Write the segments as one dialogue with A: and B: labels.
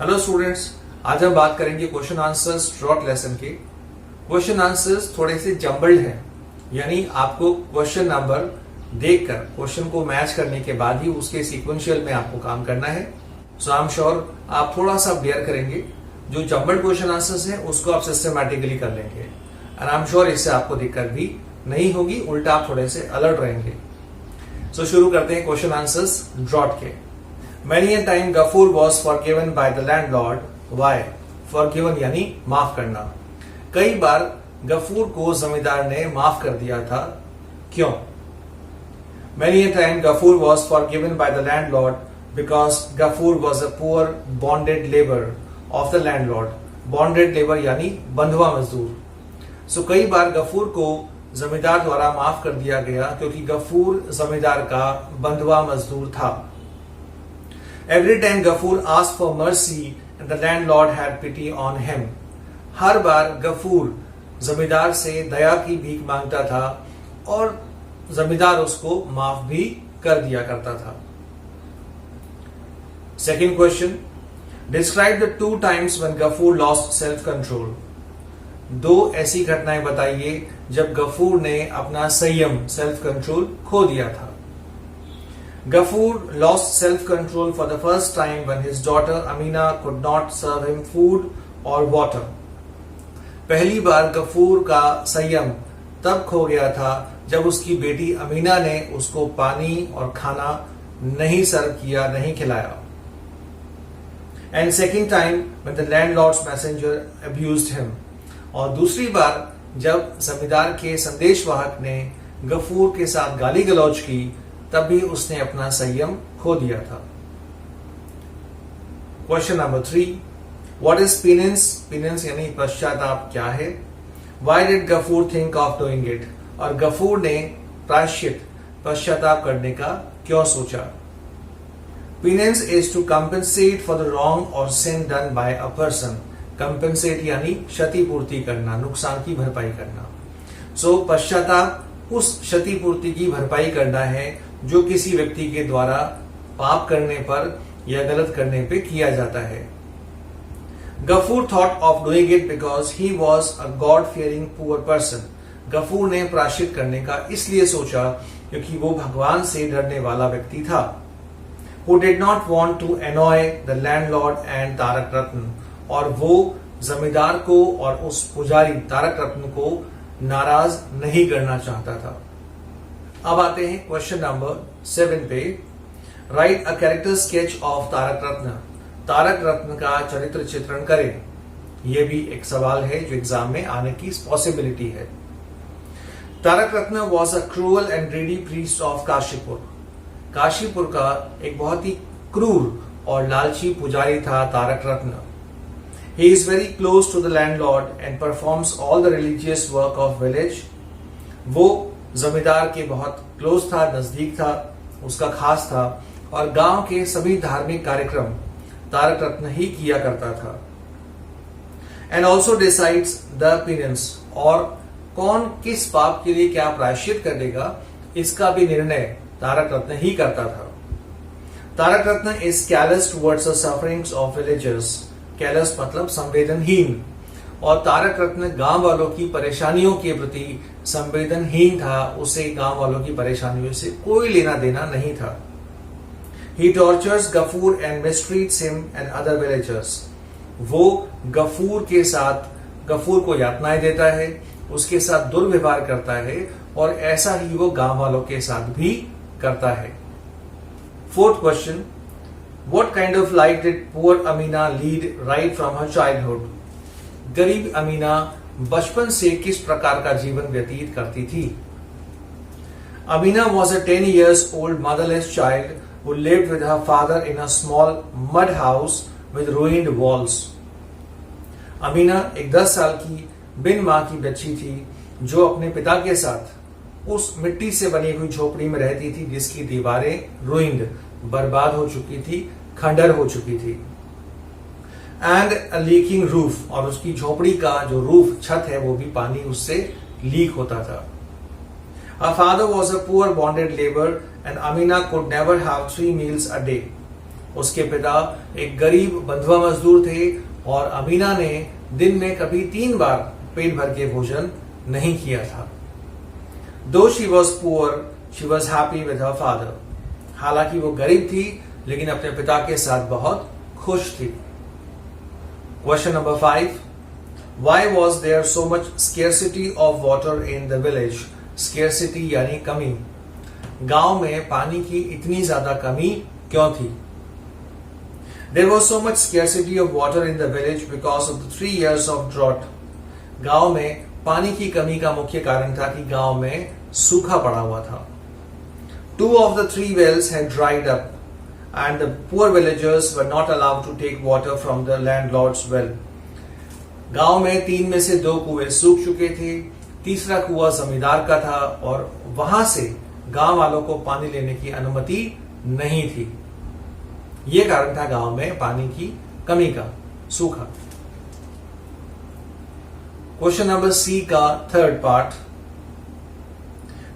A: Hello students, आज हम बात करेंगे क्वेश्चन आंसर्स ड्रॉट लेसन के। क्वेश्चन आंसर्स थोड़े से जम्बल्ड हैं, यानी आपको क्वेश्चन नंबर देखकर क्वेश्चन को मैच करने के बाद ही उसके सीक्वेंशियल में आपको काम करना है। सो आई एम श्योर आप थोड़ा सा बेयर करेंगे। जो जम्बल्ड क्वेश्चन आंसर्स हैं उसको आप सिस्टमैटिकली कर लेंगे एंड आई एम श्योर इससे आपको दिक्कत भी नहीं होगी, उल्टा आप थोड़े से अलर्ट रहेंगे। सो शुरू करते हैं क्वेश्चन आंसर्स ड्रॉट के। Many a time Gafur was forgiven by the landlord. Why? Forgiven यानी माफ करना। कई बार गफूर को जमींदार ने माफ कर दिया था, क्यों? Many a time Gafur was forgiven by the landlord because Gafur was a poor bonded laborer of the landlord. Bonded labor यानी बंधुआ मजदूर। सो कई बार गफूर को जमींदार द्वारा माफ कर दिया गया क्योंकि गफूर जमींदार का बंधुआ मजदूर था। Every time Gafur asked for mercy and the landlord had pity on him. हर बार गफूर जमींदार से दया की भीख मांगता था और जमींदार उसको माफ भी कर दिया करता था। Second question. Describe the two times when Gafur lost self-control. दो ऐसी घटनाएं बताइए जब गफूर ने अपना संयम सेल्फ कंट्रोल खो दिया था। Gafur lost self-control for the first time when his daughter Amina could not serve him food or water. पहली बार गफूर का संयम तब खो गया था जब उसकी बेटी अमीना ने उसको पानी और खाना नहीं सर्व किया, नहीं खिलाया। And second time when the landlord's messenger abused him. और दूसरी बार जब जमींदार के संदेशवाहक ने गफूर के साथ गाली गलौज की, तब भी उसने अपना संयम खो दिया था। Question number 3. What is penance? Penance यानी पश्चाताप क्या है? Why did Gafoor think of doing it? और गफूर ने प्रायश्चित पश्चाताप करने का क्यों सोचा? Penance is to compensate for the wrong और sin done by a person. Compensate यानी क्षतिपूर्ति करना, नुकसान की भरपाई करना। सो पश्चाताप उस क्षतिपूर्ति की भरपाई करना है जो किसी व्यक्ति के द्वारा पाप करने पर या गलत करने पे किया जाता है। Gafoor thought of doing it because he was a god fearing poor person. Gafoor ने प्रायश्चित करने का इसलिए सोचा क्योंकि वो भगवान से डरने वाला व्यक्ति था। Who did not want to annoy the landlord and Tarak रत्न। और वो जमींदार को और उस पुजारी तारक रत्न को नाराज नहीं करना चाहता था। अब आते हैं क्वेश्चन नंबर 7 पे। Write a character sketch of Tarak Ratna. Tarak Ratna का चरित्र चित्रण करें। यह भी एक सवाल है जो एग्जाम में आने की पॉसिबिलिटी है। Tarak Ratna was a cruel and greedy priest of Kashipur. Kashipur का एक बहुत ही क्रूर और लालची पुजारी था तारक रत्न। He is very close to the landlord and performs all the religious work of village. वो जमींदार के बहुत क्लोज था, नजदीक था, उसका खास था और गांव के सभी धार्मिक कार्यक्रम तारक रत्न ही किया करता था। And also decides the penance. और कौन किस पाप के लिए क्या प्रायश्चित करेगा इसका भी निर्णय तारक रत्न ही करता था। Tarak Ratna is callous towards the sufferings of villagers. Callous मतलब संवेदनहीन, और तारक रत्न गांव वालों की परेशानियों के प्रति संवेदनहीन था। उसे गांव वालों की परेशानियों से कोई लेना देना नहीं था। He tortures Ghafoor and mistreats him and other villagers. वो गफूर को यातनाएं देता है, उसके साथ दुर्व्यवहार करता है और ऐसा ही वो गांव वालों के साथ भी करता है। Fourth question. What kind of life did poor Amina lead right from her childhood? गरीब अमीना बचपन से किस प्रकार का जीवन व्यतीत करती थी? Amina was a 10 years old motherless child who lived with her father in a small mud house with ruined walls. Amina एक 10 साल की बिन मां की बच्ची थी जो अपने पिता के साथ उस मिट्टी से बनी हुई झोपड़ी में रहती थी जिसकी दीवारें रुइंड, बर्बाद हो चुकी थी, खंडर हो चुकी थी। एंड अ लीकिंग रूफ, और उसकी झोपड़ी का जो रूफ छत है वो भी पानी उससे लीक होता था। Her father was a poor bonded laborer and Amina could never have 3 meals a day. उसके पिता एक गरीब बंधुआ मजदूर थे और अमीना ने दिन में कभी 3 बार पेट भर के भोजन नहीं किया था। Though she was poor, she was happy with her father. हालांकि वो गरीब थी लेकिन अपने पिता के साथ बहुत खुश थी। Question number 5. Why was there so much scarcity of water in the village? Scarcity यानी कमी। गांव में पानी की इतनी ज्यादा कमी क्यों थी? There was so much scarcity of water in the village because of the 3 years of drought. गांव में पानी की कमी का मुख्य कारण था कि गांव में सूखा पड़ा हुआ था। 2 of the 3 wells had dried up and the poor villagers were not allowed to take water from the landlord's well. गांव में 3 में से 2 कुएं सूख चुके थे, तीसरा कुआं जमींदार का था और वहां से गांव वालों को पानी लेने की अनुमति नहीं थी। यह कारण था गांव में पानी की कमी का, सूखा। क्वेश्चन नंबर सी का third part.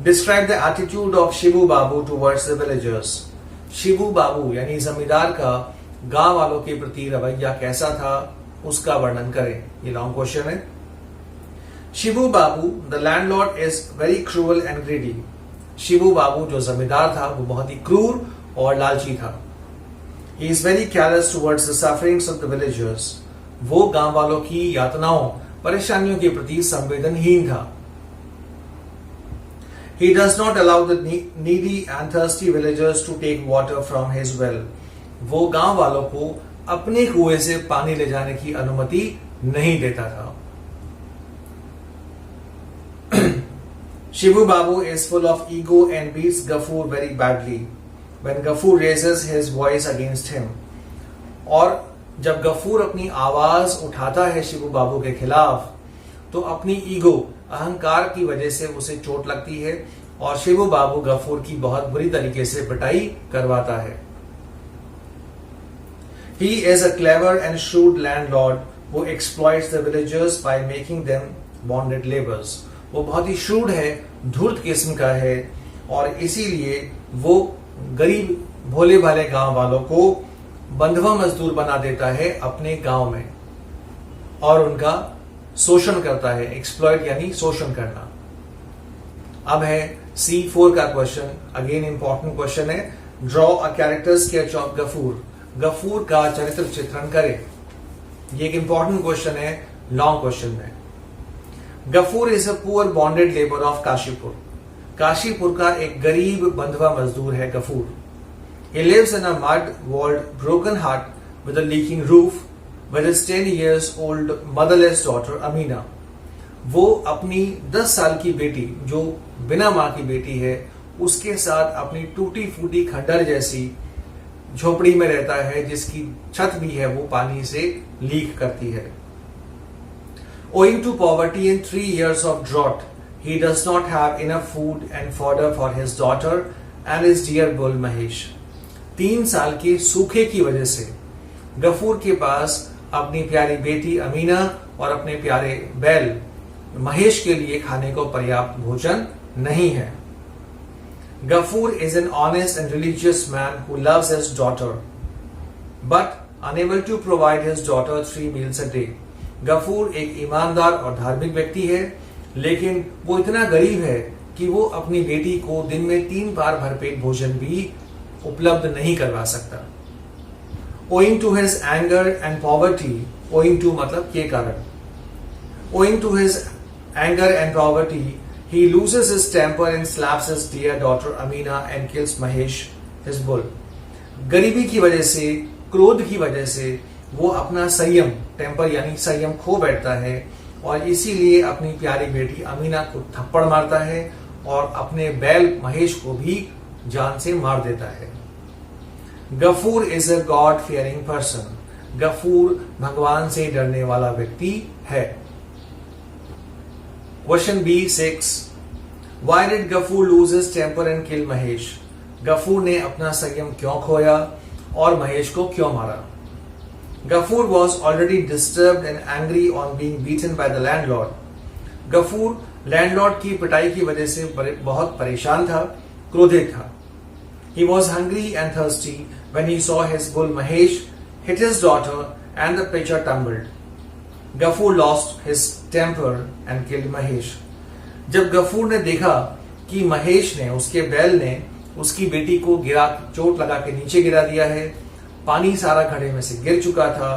A: Describe the attitude of Shibu Babu towards the villagers. Shibu Babu यानी जमींदार का गांव वालों के प्रति रवैया कैसा था, उसका वर्णन करें। ये लॉन्ग क्वेश्चन है। Shibu Babu the landlord is very cruel and greedy. Shibu Babu जो जमींदार था वो बहुत ही क्रूर और लालची था। He is very careless towards the sufferings of the villagers. वो गांव वालों की यातनाओं, परेशानियों के प्रति संवेदनहीन था। He does not allow the needy and thirsty villagers to take water from his well. वो गांव वालों को अपने कुएं से पानी ले जाने की अनुमति नहीं देता था। Shivu Babu is full of ego and beats Gafur very badly when Gafur raises his voice against him. और जब गफूर अपनी आवाज उठाता है शिबू बाबू के खिलाफ तो अपनी ईगो, अहंकार की वजह से उसे चोट लगती है और शिबू बाबू गफूर की बहुत बुरी तरीके से पिटाई करवाता है। He is a clever and shrewd landlord who exploits the villagers by making them bonded laborers. वो बहुत ही shrewd है, धूर्त किस्म का है और इसीलिए वो गरीब भोले भाले गांव वालों को बंधुआ मजदूर बना देता है अपने गांव में और उनका शोषण करता है। एक्सप्लॉइट यानी शोषण करना। अब है C4 का क्वेश्चन। अगेन इंपॉर्टेंट क्वेश्चन है। Draw a character sketch of Gafoor. Gafoor का चरित्र चित्रण करें। ये एक इंपॉर्टेंट क्वेश्चन है, लॉन्ग क्वेश्चन है। Gafoor is a poor bonded labour of Kashipur. Kashipur का एक गरीब बंधुआ मजदूर है Ghafoor. He lives in a mud-walled, broken hut with a leaking roof with his 10 years old motherless daughter Amina. वो अपनी 10 साल की बेटी जो बिना मां की बेटी है उसके साथ अपनी टूटी फूटी खंडर जैसी झोपड़ी में रहता है जिसकी छत भी है वो पानी से लीक करती है। Owing to poverty and 3 years of drought, he does not have enough food and fodder for his daughter and his dear bull Mahesh. 3 साल के सूखे की वजह से गफूर के पास अपनी प्यारी बेटी अमीना और अपने प्यारे बैल महेश के लिए खाने को पर्याप्त भोजन नहीं है। Gafoor is an honest and religious man who loves his daughter but unable to provide his daughter 3 meals a day. Gafoor एक ईमानदार और धार्मिक व्यक्ति है लेकिन वो इतना गरीब है कि वो अपनी बेटी को दिन में 3 बार भरपेट भोजन भी उपलब्ध नहीं करवा सकता। Owing to his anger and poverty, owing to मतलब के कारण, owing to his anger and poverty, he loses his temper and slaps his dear daughter Amina and kills Mahesh, his bull. गरीबी की वजह से, क्रोध की वजह से वो अपना संयम, टेम्पर यानी संयम खो बैठता है और इसीलिए अपनी प्यारी बेटी अमीना को थप्पड़ मारता है और अपने बैल महेश को भी जान से मार देता है। Gafoor is a god fearing person. Gafoor भगवान से डरने वाला व्यक्ति है। Question B6। Why did Gafoor lose his temper and kill Mahesh? Gafoor ने अपना संयम क्यों खोया और महेश को क्यों मारा? Gafoor was already disturbed and angry on being beaten by the landlord. Gafoor landlord की पिटाई की वजह से बहुत परेशान था, क्रोधित था। He was hungry and thirsty when he saw his bull Mahesh hit his daughter and the pitcher tumbled. Gafur lost his temper and killed Mahesh. जब गफूर ने देखा कि महेश ने, उसके बैल ने उसकी बेटी को चोट लगा के नीचे गिरा दिया है, पानी सारा घड़े में से गिर चुका था,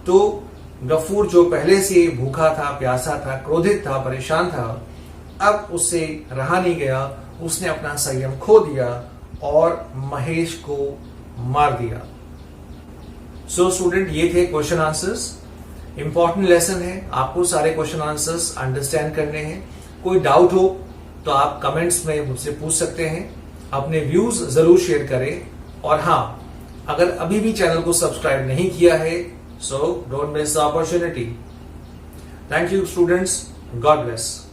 A: तो गफूर जो पहले से भूखा था, प्यासा था, क्रोधित था, परेशान था, अब उससे रहा नहीं गया, उसने अपना संयम खो दिया और महेश को मार दिया। सो स्टूडेंट, ये थे क्वेश्चन आंसर्स। इंपॉर्टेंट लेसन है, आपको सारे क्वेश्चन आंसर्स अंडरस्टैंड करने हैं। कोई डाउट हो तो आप कमेंट्स में मुझसे पूछ सकते हैं। अपने व्यूज जरूर शेयर करें, और हाँ, अगर अभी भी चैनल को सब्सक्राइब नहीं किया है, so don't miss the opportunity. Thank you students, God bless.